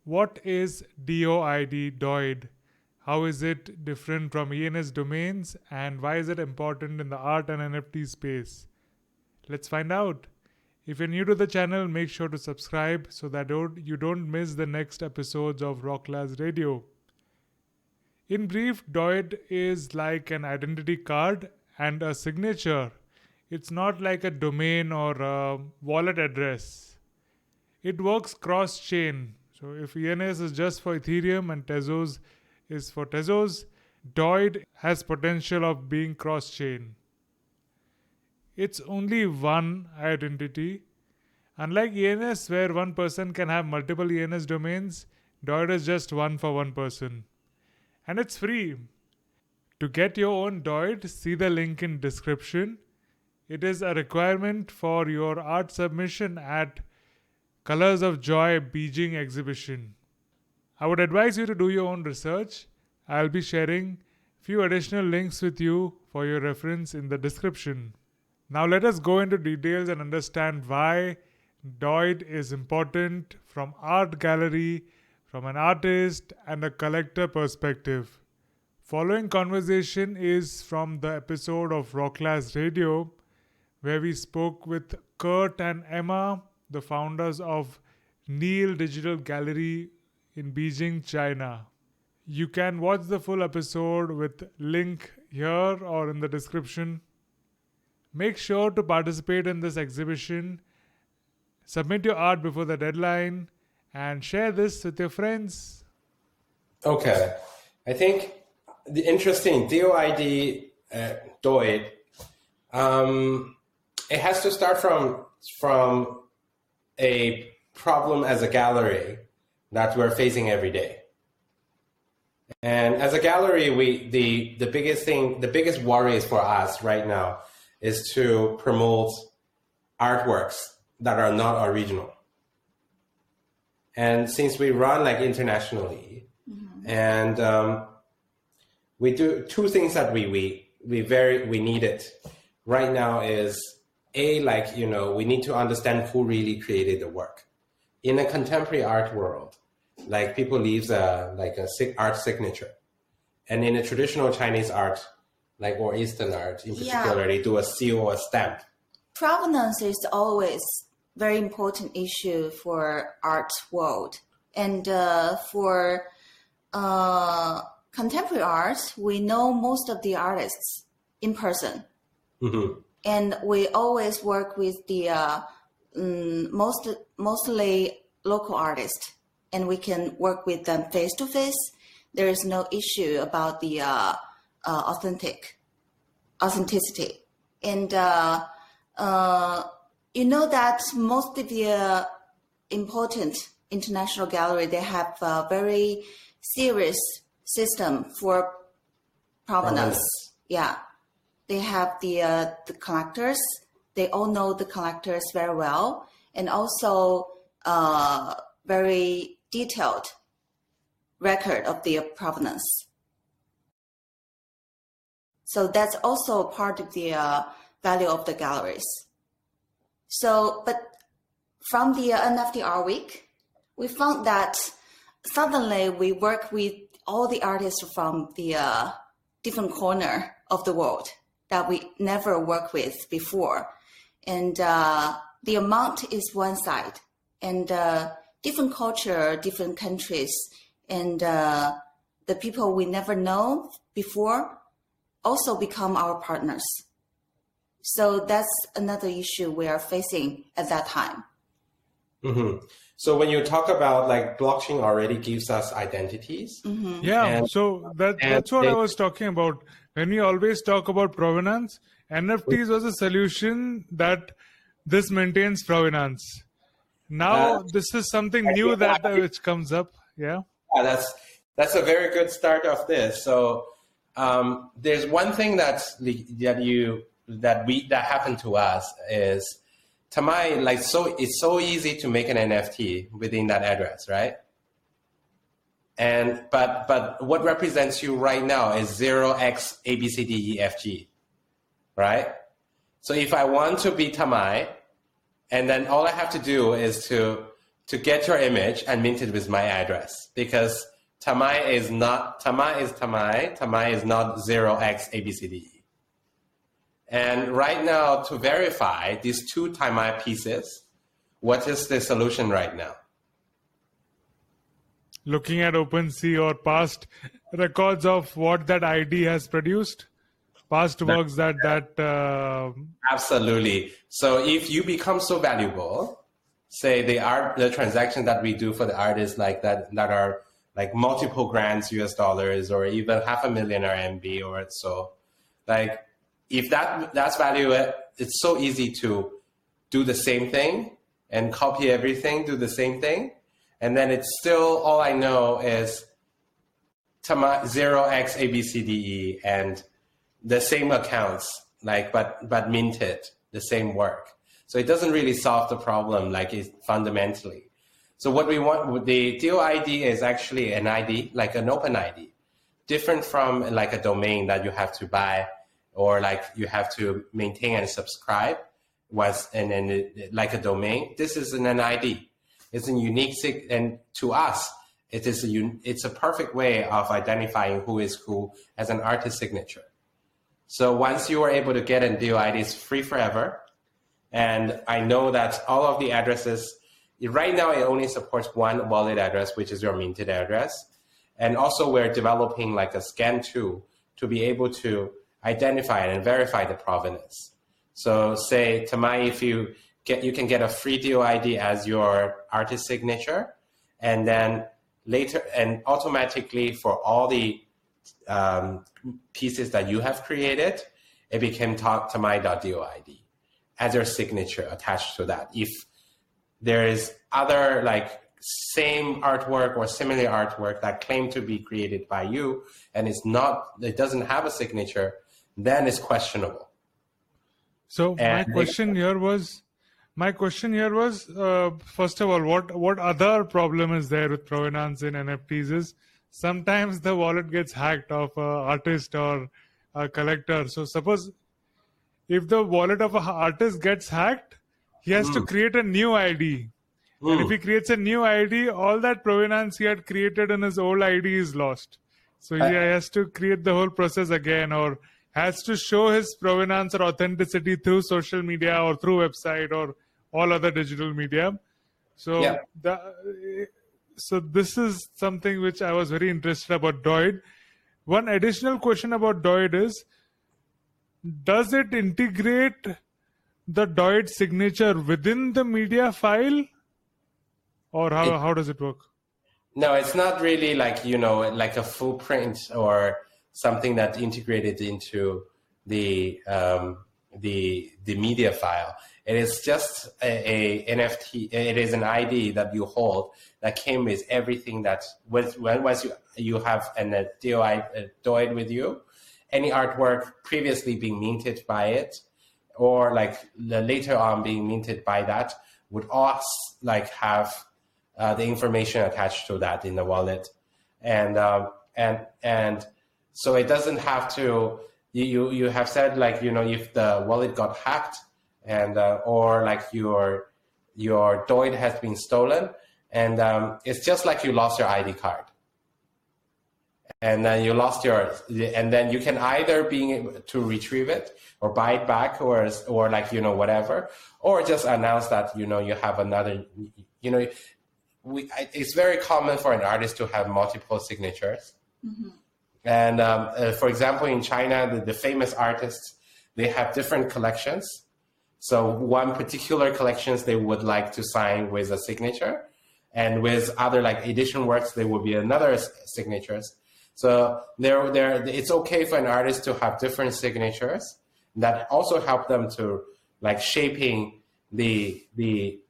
What is DOID? How is it different from ENS domains, and why is it important in the art and NFT space? Let's find out. If you're new to the channel, make sure to subscribe so that you don't miss the next episodes of Rocklaz Radio. In brief, DOID is like an identity card and a signature. It's not like a domain or a wallet address. It works cross-chain. So if ENS is just for Ethereum and Tezos is for Tezos, DOID has potential of being cross-chain. It's only one identity. Unlike ENS, where one person can have multiple ENS domains, DOID is just one for one person. And it's free. To get your own DOID, see the link in description. It is a requirement for your art submission at Colors of Joy Beijing Exhibition. I would advise you to do your own research. I'll be sharing few additional links with you for your reference in the description. Now let us go into details and understand why DOID is important from art gallery, from an artist and a collector perspective. Following conversation is from the episode of Rocklaz Radio, where we spoke with Kurt and Emma, the founders of Neil Digital Gallery in Beijing, China. You can watch the full episode with link here or in the description. Make sure to participate in this exhibition, submit your art before the deadline, and share this with your friends. Okay. I think the interesting DOID, DOID, it has to start from a problem as a gallery that we're facing every day. And as a gallery, the biggest worries for us right now is to promote artworks that are not original. And since we run like internationally, and we do two things that we need it right now is we need to understand who really created the work. In a contemporary art world, like people leave art signature, and in a traditional Chinese art, or Eastern art in particular, they do a seal or a stamp. Provenance is always very important issue for art world, and for contemporary art, we know most of the artists in person, and we always work with the mostly local artists, and we can work with them face to face. There is no issue about the authenticity, and you know that most of the important international gallery, they have a very serious system for provenance. Yeah, they have the collectors. They all know the collectors very well, and also very detailed record of their provenance. So that's also part of the value of the galleries. So, but from the NFT Art Week, we found that suddenly we work with all the artists from the different corner of the world that we never worked with before. And the amount is one side, and different culture, different countries, and the people we never know before also become our partners. So that's another issue we are facing at that time. So when you talk about blockchain already gives us identities. So that's what I was talking about. When we always talk about provenance, NFTs was a solution that this maintains provenance. Now this is something new which comes up. That's a very good start of this. So there's one thing that happened to us is, Tanmay, it's so easy to make an NFT within that address, right? And but what represents you right now is 0x ABCDEFG, right? So if I want to be Tanmay, and then all I have to do is to to get your image and mint it with my address, because Tanmay is Tanmay. Tanmay is not 0x ABCDE. And right now, to verify these two Tanmay pieces, what is the solution right now? Looking at OpenSea or past records of what that ID has produced, past works that Absolutely. So if you become so valuable, say the transaction that we do for the artists like that are like multiple grants US dollars or even $500,000 RMB or so, like if that's value, it's so easy to do the same thing and copy everything, do the same thing. And then it's still, all I know is 0x ABCDE and the same accounts, like, but minted, the same work. So it doesn't really solve the problem, like it's fundamentally. So what we want with the DOID is actually an ID, like an open ID, different from like a domain that you have to buy or like you have to maintain and subscribe once, and then like a domain. This is an ID. It's a unique, and to us, it's a perfect way of identifying who is who as an artist signature. So once you are able to get a DOID, it's free forever. And I know that all of the addresses, right now it only supports one wallet address, which is your minted address. And also we're developing like a scan tool to be able to identify and verify the provenance. So say, Tanmay, if you can get a free DOID as your artist signature, and then later, and automatically for all the pieces that you have created, it became Tanmay.DOID as your signature attached to that. If there is other like same artwork or similar artwork that claim to be created by you and it doesn't have a signature, then it's questionable. So my question here was, first of all, what other problem is there with provenance in NFTs is sometimes the wallet gets hacked of an artist or a collector. So suppose if the wallet of an artist gets hacked, he has to create a new ID. And if he creates a new ID, all that provenance he had created in his old ID is lost. So he has to create the whole process again, or has to show his provenance or authenticity through social media or through website or all other digital media. So so this is something which I was very interested about DOID. One additional question about DOID is, does it integrate the DOID signature within the media file, or how does it work? No, it's not really like, like a full print or something that's integrated into the media file. It is just a NFT. It is an ID that you hold that came with everything that once you have a DOID with you, any artwork previously being minted by it, or like later on being minted by that, would all like have the information attached to that in the wallet, and so it doesn't have to. You have said like if the wallet got hacked and or like your DOID has been stolen, and it's just like you lost your ID card, and then you lost and then you can either be able to retrieve it or buy it back or like whatever, or just announce that you have another. It's very common for an artist to have multiple signatures. Mm-hmm. And for example, in China, the famous artists, they have different collections. So one particular collections they would like to sign with a signature, and with other like edition works, there will be another signatures. So it's okay for an artist to have different signatures that also help them to like shaping the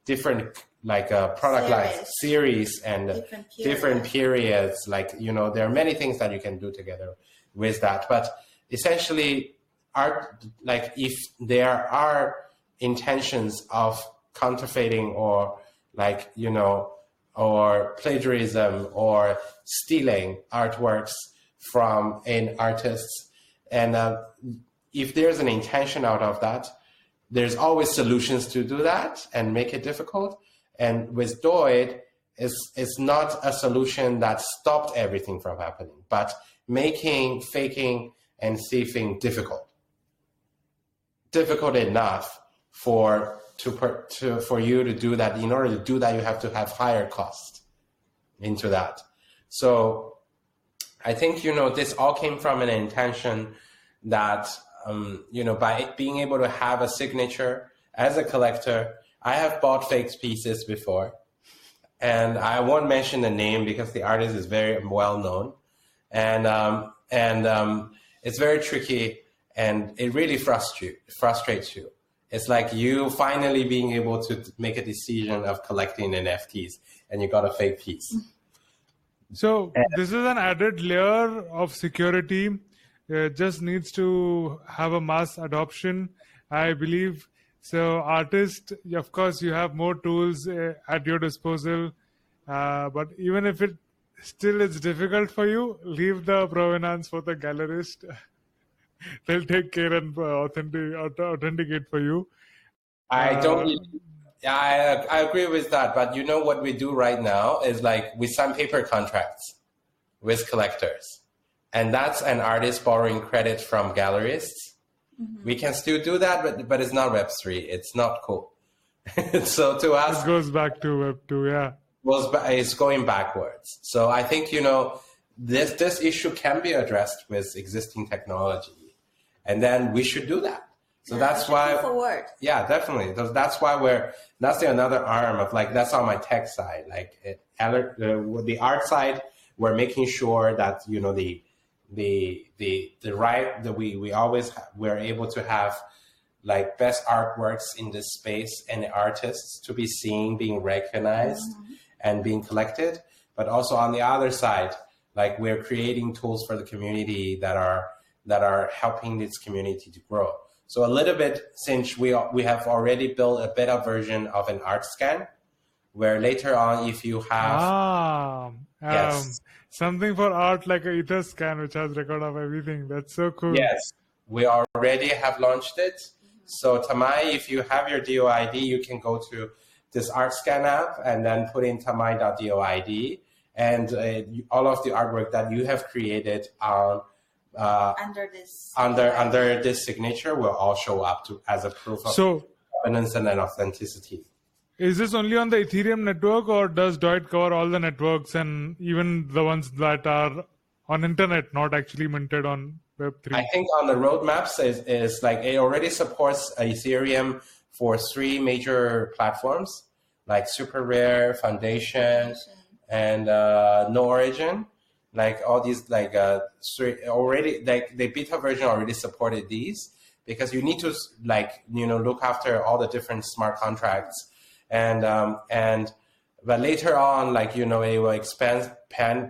different like product like series and different periods. Like, there are many things that you can do together with that. But essentially art, like if there are intentions of counterfeiting or like, or plagiarism or stealing artworks from an artist, and if there's an intention out of that, there's always solutions to do that and make it difficult. And with DOID, is not a solution that stopped everything from happening, but making faking and thieving difficult enough for you to do that. In order to do that, you have to have higher cost into that. So I think, this all came from an intention that, by being able to have a signature as a collector. I have bought fake pieces before, and I won't mention the name because the artist is very well known, and it's very tricky, and it really frustrates you. It's like you finally being able to make a decision of collecting NFTs, and you got a fake piece. So this is an added layer of security. It just needs to have a mass adoption, I believe. So artists, of course, you have more tools at your disposal. But even if it still is difficult for you, leave the provenance for the gallerist. They'll take care and authenticate for you. I agree with that. But what we do right now is like we sign paper contracts with collectors. And that's an artist borrowing credit from gallerists. Mm-hmm. We can still do that, but it's not Web3. It's not cool. So to us... It goes back to Web2, yeah. It's going backwards. So I think, this issue can be addressed with existing technology. And then we should do that. So that's why... forward. Yeah, definitely. That's why that's another arm of that's on my tech side. The art side, we're making sure that, we're able to have best artworks in this space and artists to be seen, being recognized, mm-hmm. and being collected. But also on the other side, we're creating tools for the community that are helping this community to grow. So a little bit, since we have already built a beta version of an art scan, where later on, if you have something for art like an ether scan, which has record of everything. That's so cool. Yes, we already have launched it. So Tanmay, if you have your DOID, you can go to this art scan app and then put in tanmay.doid, and all of the artwork that you have created on under this signature will all show up as a proof of evidence and authenticity. Is this only on the Ethereum network, or does DOID cover all the networks and even the ones that are on internet, not actually minted on Web3? I think on the roadmaps is it already supports Ethereum for 3 major platforms like Super Rare, Foundation, and No Origin. All these three already the beta version already supported these, because you need to look after all the different smart contracts. But later on, it will expand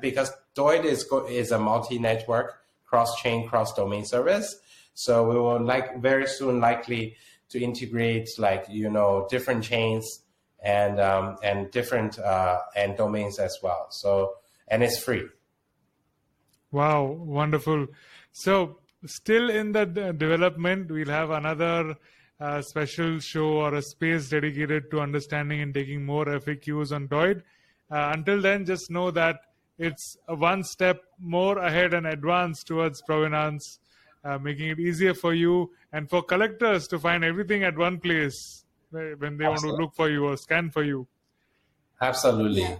because DOID is a multi-network, cross-chain, cross-domain service. So we will very soon likely to integrate different chains and different and domains as well. So, and it's free. Wow, wonderful. So still in the development, we'll have another special show or a space dedicated to understanding and taking more FAQs on DOID. Until then, just know that it's one step more ahead and advanced towards provenance, making it easier for you and for collectors to find everything at one place when they want to look for you or scan for you. Absolutely. Yeah.